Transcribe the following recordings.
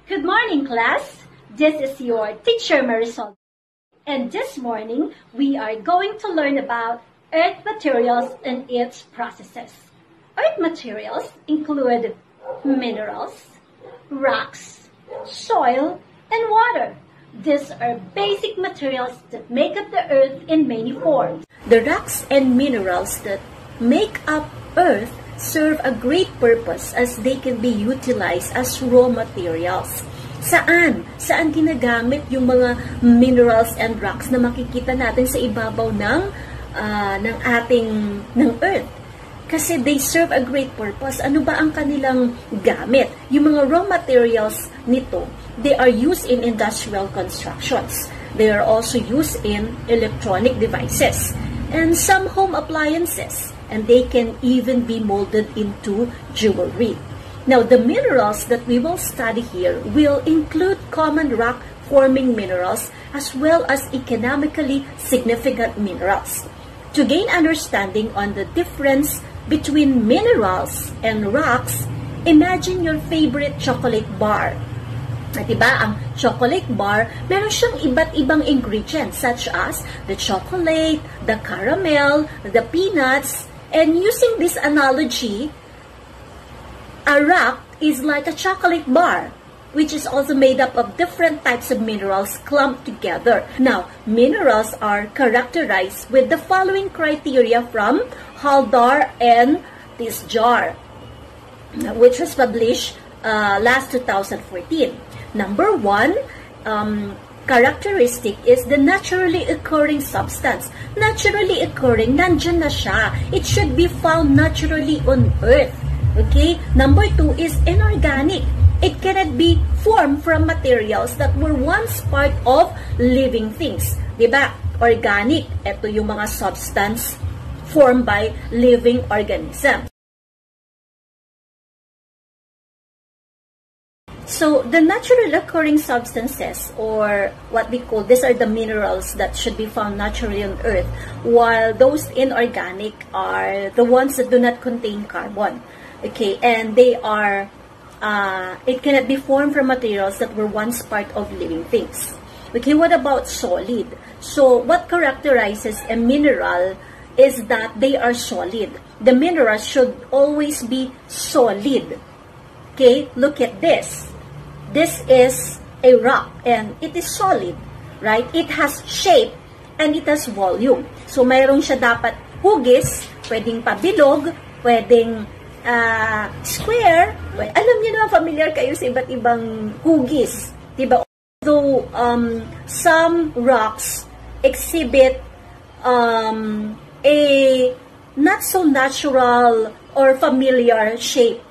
Good morning, class. This is your teacher, Marisol. And this morning, we are going to learn about earth materials and its processes. Earth materials include minerals, rocks, soil, and water. These are basic materials that make up the earth in many forms. The rocks and minerals that make up earth serve a great purpose as they can be utilized as raw materials. Saan? Saan ginagamit yung mga minerals and rocks na makikita natin sa ibabaw ng earth? Kasi they serve a great purpose. Ano ba ang kanilang gamit? Yung mga raw materials nito, they are used in industrial constructions. They are also used in electronic devices and some home appliances. And they can even be molded into jewelry. Now, the minerals that we will study here will include common rock-forming minerals as well as economically significant minerals. To gain understanding on the difference between minerals and rocks, imagine your favorite chocolate bar. Diba, ang chocolate bar, meron siyang iba't ibang ingredients such as the chocolate, the caramel, the peanuts. And using this analogy, a rock is like a chocolate bar, which is also made up of different types of minerals clumped together. Now, minerals are characterized with the following criteria from Haldar and this jar, which was published last 2014. Number one, characteristic is the naturally occurring substance. Naturally occurring, nandyan na siya. It should be found naturally on earth. Okay? Number two is inorganic. It cannot be formed from materials that were once part of living things. Diba? Organic. Ito yung mga substance formed by living organisms. So, the natural occurring substances, or what we call, these are the minerals that should be found naturally on earth, while those inorganic are the ones that do not contain carbon. Okay, and they are, it cannot be formed from materials that were once part of living things. Okay, what about solid? So, what characterizes a mineral is that they are solid. The minerals should always be solid. Okay, look at this. This is a rock and it is solid, right? It has shape and it has volume. So, mayroon siya dapat hugis, pwedeng pabilog, pwedeng square. Alam niyo naman, familiar kayo sa iba't ibang hugis, diba? Although, some rocks exhibit a not so natural or familiar shape.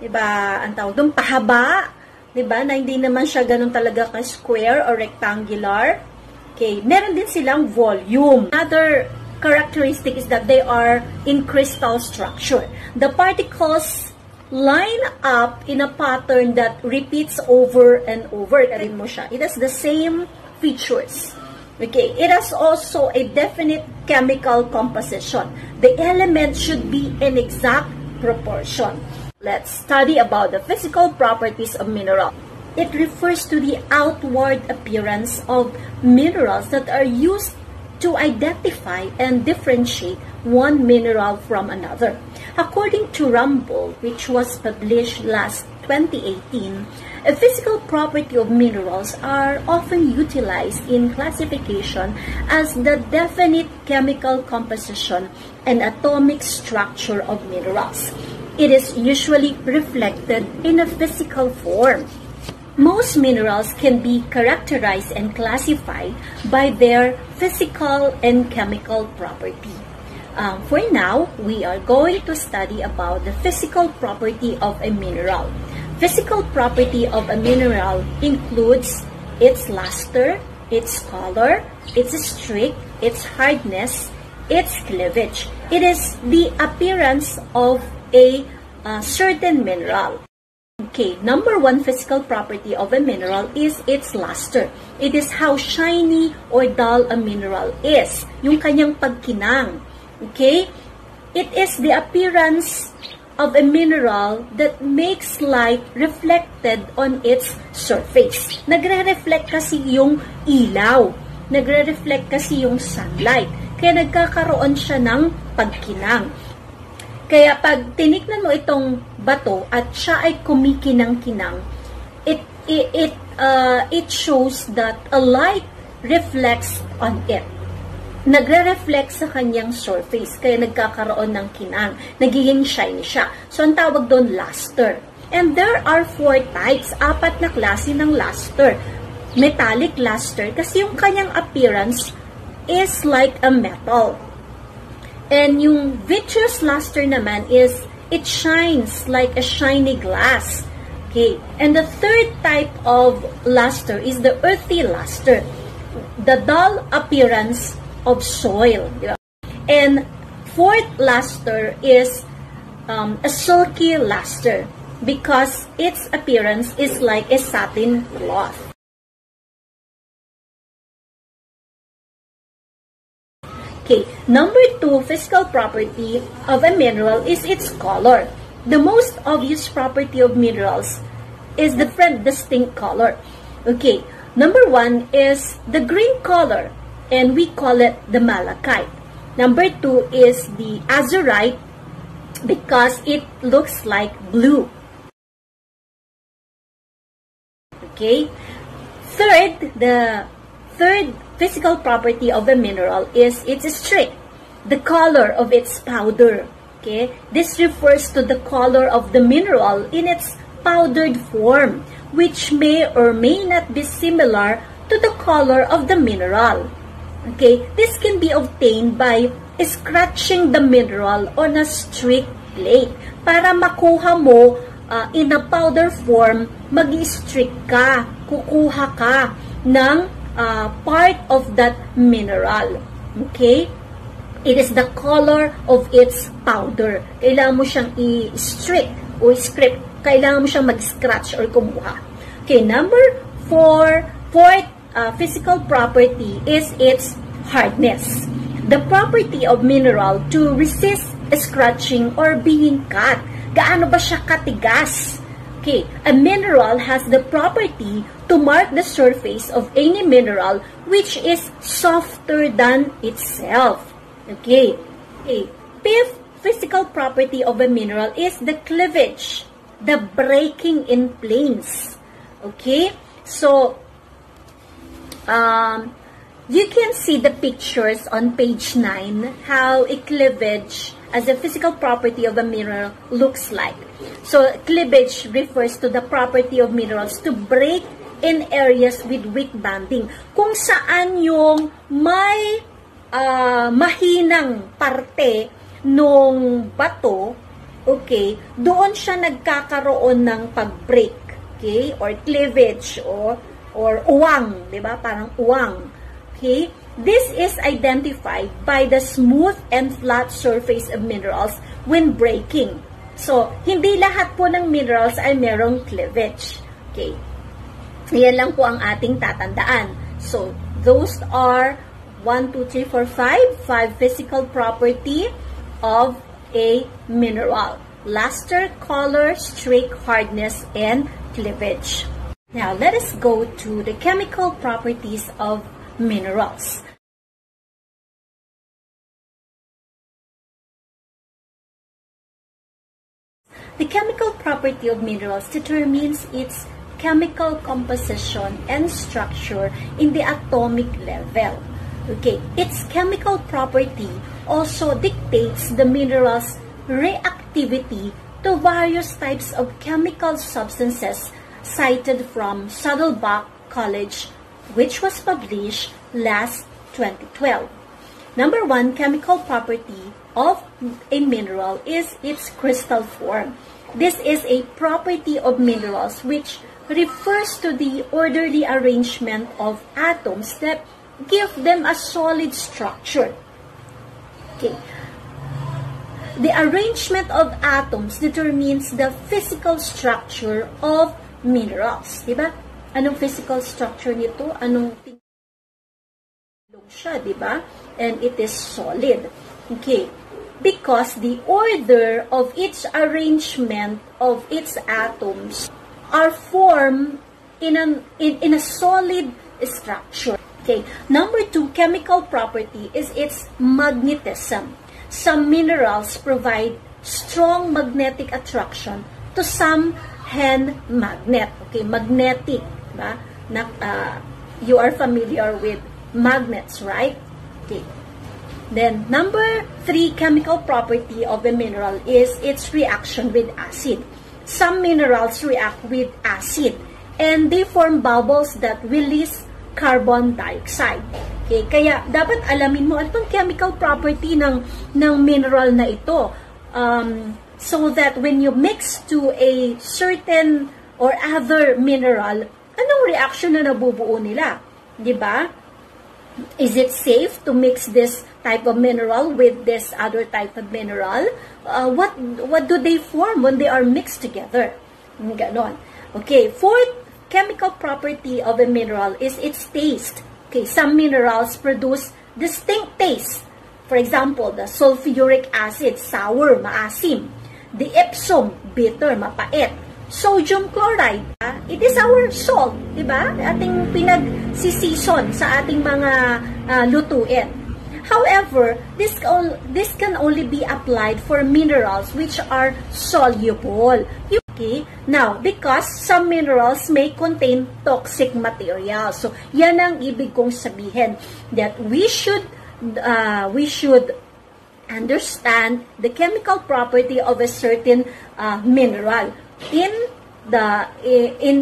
Diba? Ang tawag doon, pahaba. Diba? Na hindi naman siya ganun talaga ka-square or rectangular. Okay. Meron din silang volume. Another characteristic is that they are in crystal structure. The particles line up in a pattern that repeats over and over. Karin mo siya. It has the same features. Okay. It has also a definite chemical composition. The elements should be in exact proportion. Let's study about the physical properties of minerals. It refers to the outward appearance of minerals that are used to identify and differentiate one mineral from another. According to Rumble, which was published last 2018, a physical property of minerals are often utilized in classification as the definite chemical composition and atomic structure of minerals. It is usually reflected in a physical form. Most minerals can be characterized and classified by their physical and chemical property. For now, we are going to study about the physical property of a mineral. Physical property of a mineral includes its luster, its color, its streak, its hardness, its cleavage. It is the appearance of a certain mineral. Okay, number one physical property of a mineral is its luster. It is how shiny or dull a mineral is. Yung kanyang pagkinang. Okay? It is the appearance of a mineral that makes light reflected on its surface. Nagre-reflect kasi yung ilaw. Nagre-reflect kasi yung sunlight. Kaya nagkakaroon siya ng pagkinang. Kaya pag tinignan mo itong bato at siya ay kumikinang-kinang, it shows that a light reflects on it. Nagre-reflect sa kanyang surface, kaya nagkakaroon ng kinang. Nagiging shiny siya. So, ang tawag doon, luster. And there are 4 types, 4 na klase ng luster. Metallic luster, kasi yung kanyang appearance is like a metal. And yung vitreous luster naman is, it shines like a shiny glass. Okay. And the 3rd type of luster is the earthy luster. The dull appearance of soil. Diba? And 4th luster is a silky luster because its appearance is like a satin cloth. Okay, number 2 physical property of a mineral is its color. The most obvious property of minerals is the different distinct color. Okay, number 1 is the green color, and we call it the malachite. Number 2 is the azurite because it looks like blue. Okay. The third physical property of a mineral is its streak, the color of its powder. Okay. This refers to the color of the mineral in its powdered form, which may or may not be similar to the color of the mineral. Okay, this can be obtained by scratching the mineral on a streak plate. Para makuha mo in a powder form, mag-streak ka, kukuha ka ng part of that mineral. Okay? It is the color of its powder. Kailangan mo siyang i-streak o script. Kailangan mo siyang mag-scratch or kumuha. Okay, number 4, fourth physical property is its hardness. The property of mineral to resist scratching or being cut. Gaano ba siya katigas? Okay, a mineral has the property to mark the surface of any mineral which is softer than itself. Okay, fifth physical property of a mineral is the cleavage, the breaking in planes. Okay, so you can see the pictures on page 9, how a cleavage as a physical property of a mineral looks like. So, cleavage refers to the property of minerals to break in areas with weak banding. Kung saan yung may mahinang parte nung bato, okay, doon siya nagkakaroon ng pag-break, okay, or cleavage, or uwang, di ba? Parang uwang. Okay? This is identified by the smooth and flat surface of minerals when breaking. So, hindi lahat po ng minerals ay merong cleavage. Okay? Yan lang po ang ating tatandaan. So, those are 1, 2, 3, 4, 5 physical property of a mineral. Luster, color, streak, hardness, and cleavage. Now, let us go to the chemical properties of minerals. The chemical property of minerals determines its chemical composition and structure in the atomic level. Okay, its chemical property also dictates the mineral's reactivity to various types of chemical substances cited from Saddleback College, which was published last 2012. Number 1 chemical property of a mineral is its crystal form. This is a property of minerals which refers to the orderly arrangement of atoms that give them a solid structure. Okay. The arrangement of atoms determines the physical structure of minerals. Diba? Anong physical structure nito? Anong siya, diba? And it is solid. Okay. because the order of each arrangement of its atoms are formed in a solid structure. Okay. Number 2 chemical property is its magnetism. Some minerals provide strong magnetic attraction to some hand magnet. Okay, magnetic, diba? You are familiar with magnets, right? Okay. Then, number 3 chemical property of a mineral is its reaction with acid. Some minerals react with acid and they form bubbles that release carbon dioxide. Okay, kaya dapat alamin mo itong chemical property ng mineral na ito. So that when you mix to a certain or other mineral, anong reaction na nabubuo nila? 'Di ba? Is it safe to mix this type of mineral with this other type of mineral? What do they form when they are mixed together? Ganon. Okay, fourth chemical property of a mineral is its taste. Okay, some minerals produce distinct taste. For example, the sulfuric acid, sour, maasim. The Epsom, bitter, mapait. Sodium chloride, it is our salt, di ba? Ating pinag-season sa ating mga lutuin. However, this can only be applied for minerals which are soluble. Okay? Now, because some minerals may contain toxic materials. So, yan ang ibig kong sabihin that we should understand the chemical property of a certain mineral in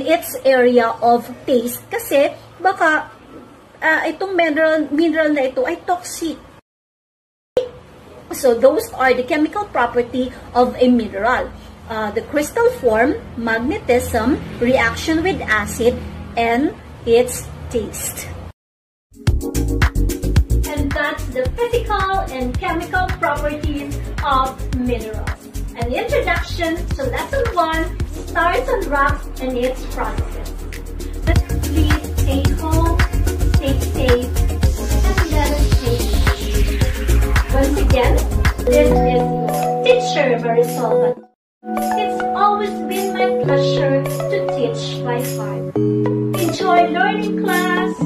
its area of taste, kasi baka itong mineral na ito ay toxic. So those are the chemical property of a mineral: the crystal form, magnetism, reaction with acid, and its taste. And that's the physical and chemical properties of minerals. An introduction to Lesson 1, Stars and Rocks and its processes. But please stay home, stay safe, and let us take it. Once again, this is your teacher, Marisol. It's always been my pleasure to teach by heart. Enjoy learning, class!